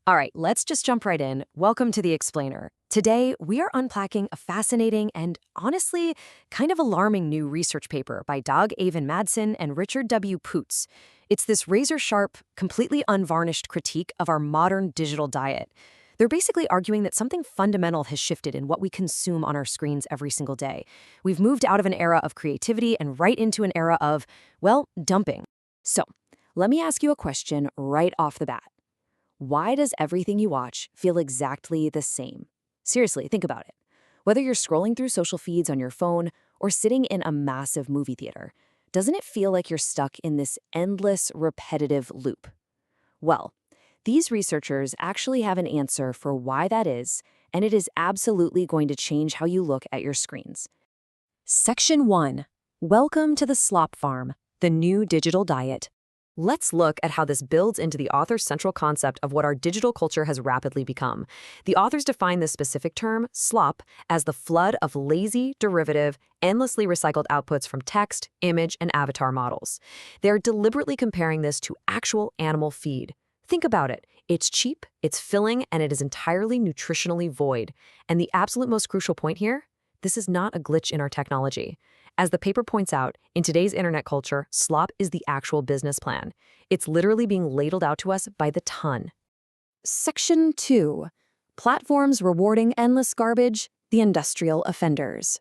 All right, let's just jump right in. Welcome to The Explainer. Today, we are unpacking a fascinating and honestly kind of alarming new research paper by Doug Avon Madsen and Richard W. Poots. It's this razor-sharp, completely unvarnished critique of our modern digital diet. They're basically arguing that something fundamental has shifted in what we consume on our screens every single day. We've moved out of an era of creativity and right into an era of, well, dumping. So, let me ask you a question right off the bat. Why does everything you watch feel exactly the same? Seriously, think about it. Whether you're scrolling through social feeds on your phone or sitting in a massive movie theater, doesn't it feel like you're stuck in this endless, repetitive loop? Well, these researchers actually have an answer for why that is, and it is absolutely going to change how you look at your screens. Section 1. Welcome to the Slop Farm, the new digital diet. Let's look at how this builds into the author's central concept of what our digital culture has rapidly become. The authors define this specific term, slop, as the flood of lazy, derivative, endlessly recycled outputs from text, image, and avatar models. They're deliberately comparing this to actual animal feed. Think about it. It's cheap, it's filling, and it is entirely nutritionally void. And the absolute most crucial point here? This is not a glitch in our technology. As the paper points out, in today's internet culture, slop is the actual business plan. It's literally being ladled out to us by the ton. Section 2. Platforms rewarding endless garbage, the industrial offenders.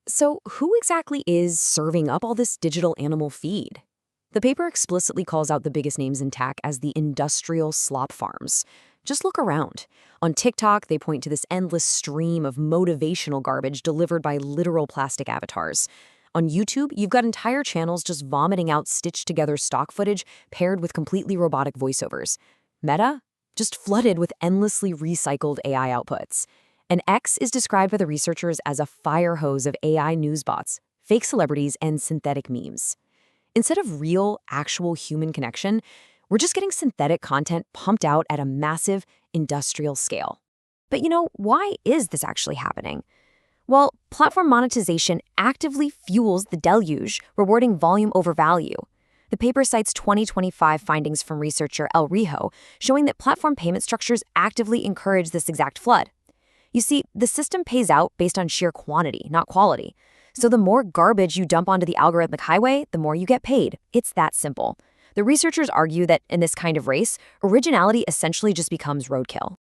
So who exactly is serving up all this digital animal feed? The paper explicitly calls out the biggest names in tech as the industrial slop farms. Just look around. On TikTok, they point to this endless stream of motivational garbage delivered by literal plastic avatars. On YouTube, you've got entire channels just vomiting out stitched-together stock footage paired with completely robotic voiceovers. Meta? Just flooded with endlessly recycled AI outputs. And X is described by the researchers as a fire hose of AI news bots, fake celebrities, and synthetic memes. Instead of real, actual human connection, we're just getting synthetic content pumped out at a massive industrial scale. But why is this actually happening? Well, platform monetization actively fuels the deluge, rewarding volume over value. The paper cites 2025 findings from researcher El Rijo, showing that platform payment structures actively encourage this exact flood. You see, the system pays out based on sheer quantity, not quality. So the more garbage you dump onto the algorithmic highway, the more you get paid. It's that simple. The researchers argue that in this kind of race, originality essentially just becomes roadkill.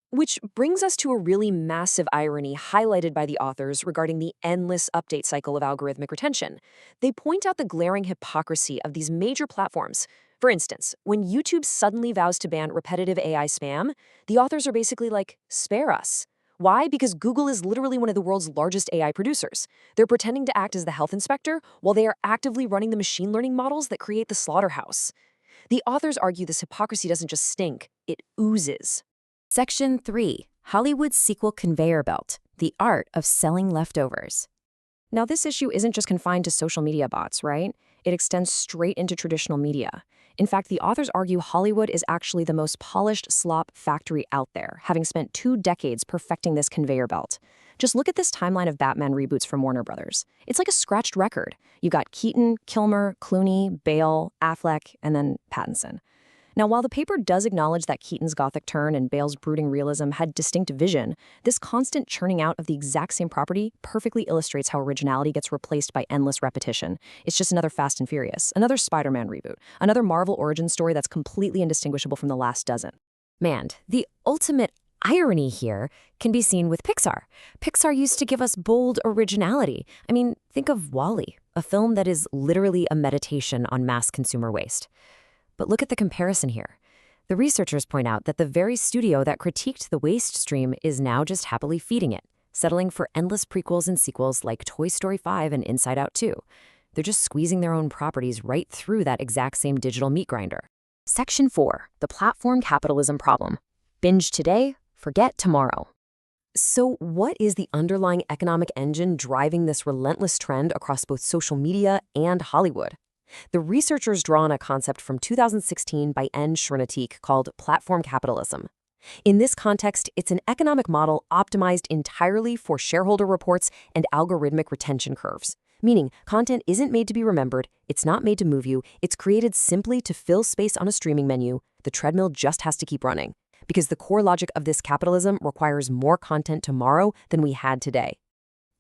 Which brings us to a really massive irony highlighted by the authors regarding the endless update cycle of algorithmic retention. They point out the glaring hypocrisy of these major platforms. For instance, when YouTube suddenly vows to ban repetitive AI spam, the authors are basically like, spare us. Why? Because Google is literally one of the world's largest AI producers. They're pretending to act as the health inspector while they are actively running the machine learning models that create the slaughterhouse. The authors argue this hypocrisy doesn't just stink, it oozes. Section 3. Hollywood's sequel conveyor belt, the art of selling leftovers. Now, this issue isn't just confined to social media bots, right? It extends straight into traditional media. In fact, the authors argue Hollywood is actually the most polished slop factory out there, having spent 2 decades perfecting this conveyor belt. Just look at this timeline of Batman reboots from Warner Brothers. It's like a scratched record. You got Keaton, Kilmer, Clooney, Bale, Affleck, and then Pattinson. Now, while the paper does acknowledge that Keaton's gothic turn and Bale's brooding realism had distinct vision, this constant churning out of the exact same property perfectly illustrates how originality gets replaced by endless repetition. It's just another Fast and Furious, another Spider-Man reboot, another Marvel origin story that's completely indistinguishable from the last dozen. Man, the ultimate irony here can be seen with Pixar. Pixar used to give us bold originality. I mean, think of WALL-E, a film that is literally a meditation on mass consumer waste. But look at the comparison here. The researchers point out that the very studio that critiqued the waste stream is now just happily feeding it, settling for endless prequels and sequels like Toy Story 5 and Inside Out 2. They're just squeezing their own properties right through that exact same digital meat grinder. Section 4. The platform capitalism problem. Binge today, forget tomorrow. So what is the underlying economic engine driving this relentless trend across both social media and Hollywood? The researchers draw on a concept from 2016 by N. Srinatik called platform capitalism. In this context, it's an economic model optimized entirely for shareholder reports and algorithmic retention curves. Meaning, content isn't made to be remembered, it's not made to move you, it's created simply to fill space on a streaming menu. The treadmill just has to keep running. because the core logic of this capitalism requires more content tomorrow than we had today.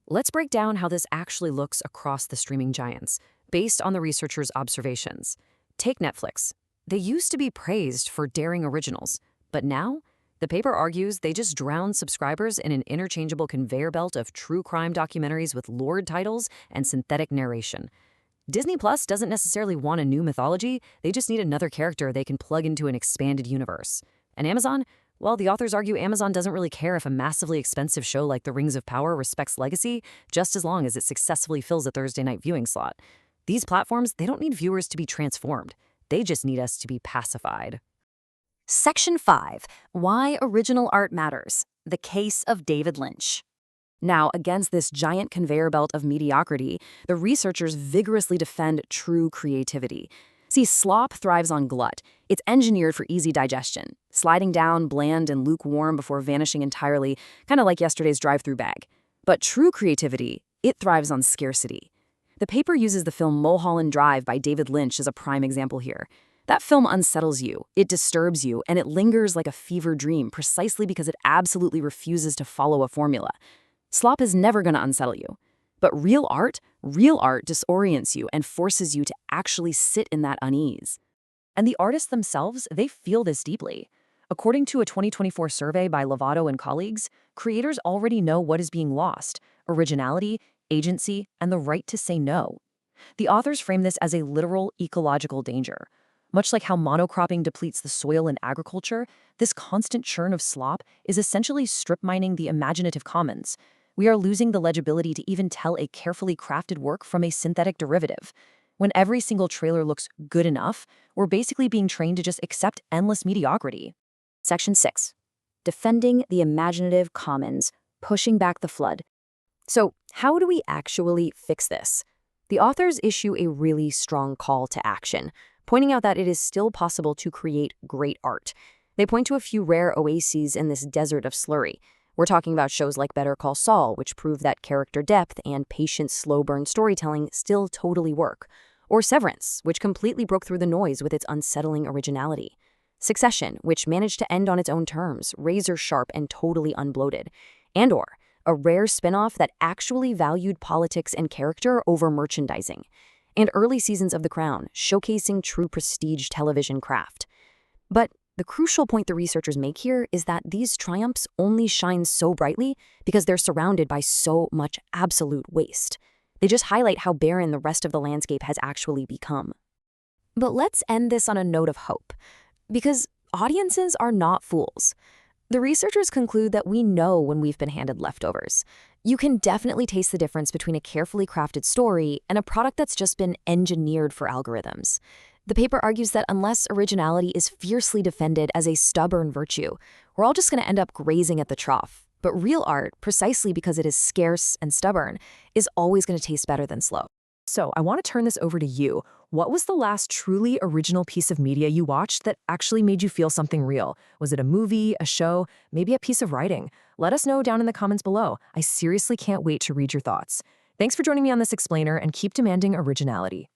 Let's break down how this actually looks across the streaming giants, based on the researchers' observations. Take Netflix. They used to be praised for daring originals, but now, the paper argues they just drown subscribers in an interchangeable conveyor belt of true crime documentaries with lurid titles and synthetic narration. Disney Plus doesn't necessarily want a new mythology, they just need another character they can plug into an expanded universe. And Amazon? Well, the authors argue Amazon doesn't really care if a massively expensive show like The Rings of Power respects legacy, just as long as it successfully fills a Thursday night viewing slot. These platforms, they don't need viewers to be transformed. They just need us to be pacified. Section 5. Why Original Art Matters. The Case of David Lynch. Now, against this giant conveyor belt of mediocrity, the researchers vigorously defend true creativity. See, slop thrives on glut. It's engineered for easy digestion, sliding down bland and lukewarm before vanishing entirely, kind of like yesterday's drive-through bag. But true creativity, it thrives on scarcity. The paper uses the film Mulholland Drive by David Lynch as a prime example here. That film unsettles you, it disturbs you, and it lingers like a fever dream precisely because it absolutely refuses to follow a formula. Slop is never going to unsettle you. But real art disorients you and forces you to actually sit in that unease. And the artists themselves, they feel this deeply. According to a 2024 survey by Lovato and colleagues, creators already know what is being lost: originality, agency, and the right to say no. The authors frame this as a literal ecological danger. Much like how monocropping depletes the soil in agriculture, this constant churn of slop is essentially strip mining the imaginative commons. We are losing the legibility to even tell a carefully crafted work from a synthetic derivative. When every single trailer looks good enough, we're basically being trained to just accept endless mediocrity. Section 6. Defending the Imaginative Commons. Pushing Back the Flood. So, how do we actually fix this? The authors issue a really strong call to action, pointing out that it is still possible to create great art. They point to a few rare oases in this desert of slurry. We're talking about shows like Better Call Saul, which prove that character depth and patient, slow-burn storytelling still totally work. Or Severance, which completely broke through the noise with its unsettling originality. Succession, which managed to end on its own terms, razor-sharp and totally unbloated. And/or a rare spin-off that actually valued politics and character over merchandising. And early seasons of The Crown, showcasing true prestige television craft. But the crucial point the researchers make here is that these triumphs only shine so brightly because they're surrounded by so much absolute waste. They just highlight how barren the rest of the landscape has actually become. But let's end this on a note of hope, because audiences are not fools. The researchers conclude that we know when we've been handed leftovers. You can definitely taste the difference between a carefully crafted story and a product that's just been engineered for algorithms. The paper argues that unless originality is fiercely defended as a stubborn virtue, we're all just going to end up grazing at the trough. But real art, precisely because it is scarce and stubborn, is always going to taste better than slow. So I want to turn this over to you. What was the last truly original piece of media you watched that actually made you feel something real? Was it a movie, a show, maybe a piece of writing? Let us know down in the comments below. I seriously can't wait to read your thoughts. Thanks for joining me on this explainer, and keep demanding originality.